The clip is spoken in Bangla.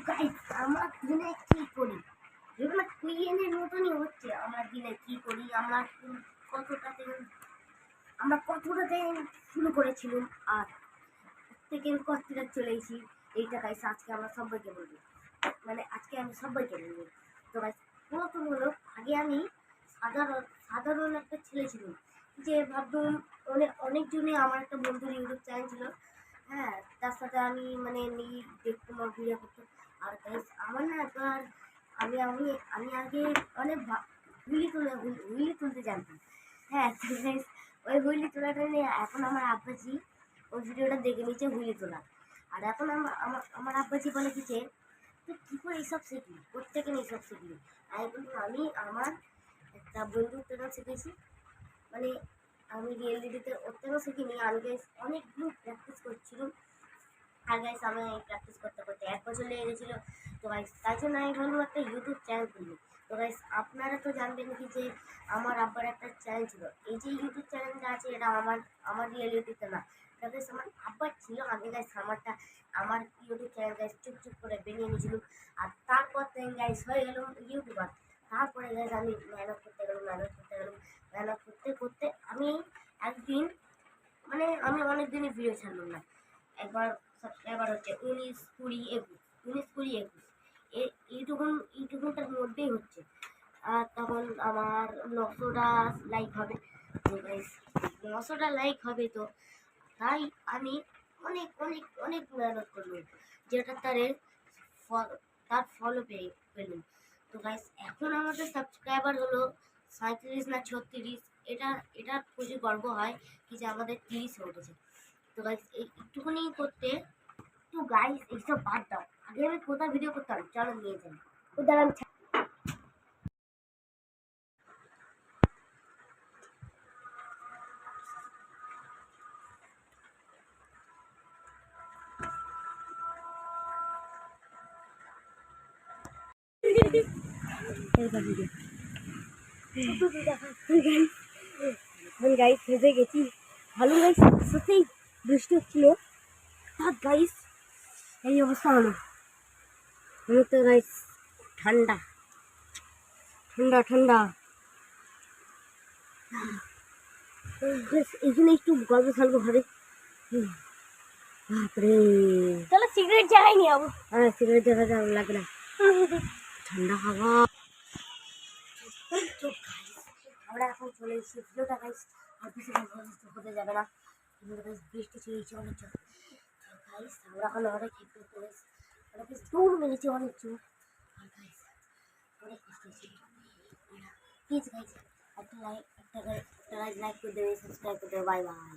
গাইস আমরা দিনে কি করি যেগুলো কুইয়েনের মতনই হচ্ছে। আমরা দিনে কি করি, আমরা কতটাতে শুরু করেছিলাম আর থেকে কতটা চলেছি, এইটা গাইস আজকে আমরা সবাইকে বলবো। মানে আজকে আমি সবাইকে বলবো। তো গাইস প্রথম হলো, আগে আমি সাধারণ একটা ছেলে ছিলাম, যে ভাবতাম অনেকজনই আমার একটা বন্ধুর ইউটিউব চ্যানেল ছিল। হ্যাঁ, তার সাথে আমি মানে দেখতাম আর ভিডিও করতাম। আর গাইস আমার না একবার আমি আমি আমি আগে অনেক হুইলি তুলতে জানতাম। হ্যাঁ তো গাইস ওই হুইলি তোলাটা নিয়ে এখন আমার আব্বাজি ওই ভিডিওটা দেখে নিচ্ছে হুইলি তোলা। আর এখন আমার আব্বাজি বলে কি যে তুই কী করে এইসব শিখলি, প্রত্যেকে এইসব শিখলি। আমি বললাম আমি আমার একটা বন্ধুর থেকে শিখেছি। মানে আমি রিয়েলিটিতে ওর থেকেও শিখিনি, আমি গাইস অনেকগুলো প্র্যাকটিস করছিলাম। আর গাইস আমি প্র্যাকটিস করতে করতে 1 বছর লেগে গেছিলো। তো গাইস তাই জন্য আমি ভাবলাম একটা ইউটিউব চ্যানেল খুলবো। তো গাইস আপনারা তো জানবেন কি যে আমার আব্বার একটা চ্যানেল ছিল। এই যে ইউটিউব চ্যানেলটা আছে এটা আমার রিয়েলিটিতে না, এটা গাইস আমার আব্বার ছিল। আমি গাইস আমার ইউটিউব চ্যানেল গাইস চুপ করে বেরিয়ে নিয়েছিলাম। আর তারপর থেকে গাইস হয়ে গেল ইউটিউবার। তারপরে গাইস আমি মেহনত করতে করতে আমি একদিন মানে আমি অনেক দিনই ভিডিও ছাড়লাম না। একবার সাবস্ক্রাইবার হচ্ছে 19, 20, 21 এইটুকুনটার মধ্যেই হচ্ছে। আর তখন আমার 900টা লাইক হবে। তো গাইস 900টা লাইক হবে, তো তাই আমি অনেক অনেক অনেক মেহনত করলাম, যেটা তার ফলো পেলাম। তো গাইস এখন আমাদের সাবস্ক্রাইবার হলো 37 না 36। এটা প্রচুর গর্ব হয় কি যে আমাদের 30 হয়ে উঠেছে। তো গাইস একটুখানি করতে, তো গাইস এইসব বাদ দাও, আগে আমি কোথায় ভিডিও করতাম চলো নিয়ে যাই। কোথায় আমি গাইস হেসে গেছি। ভালো গাইস সত্যিই বৃষ্টি হচ্ছিল। গাইস এই অবস্থা হলো, তো গাইস ঠান্ডা ঠান্ডা ঠান্ডা। এখানে একটু গল্প সল্প হবে। বাপরে চলো সিগারেট জ্বালাই নিয়ে যাবো। হ্যাঁ সিগারেট জ্বালা লাগে না, ঠান্ডা হাওয়া। আমরা এখন চলে এসেছি ভিডিওটা গাইস আর বেশি হতে যাবে না। বৃষ্টি চলেছে অনেক জোর। গাইস আমরা এখন অনেক হেঁটে গাইস অনেক দৌড় মেরেছি অনেক জোর। আর গাইস অনেক কষ্ট হচ্ছে। প্লিজ গাইস একটা লাইক করে দেবে, সাবস্ক্রাইব করে দেবে। Bye bye.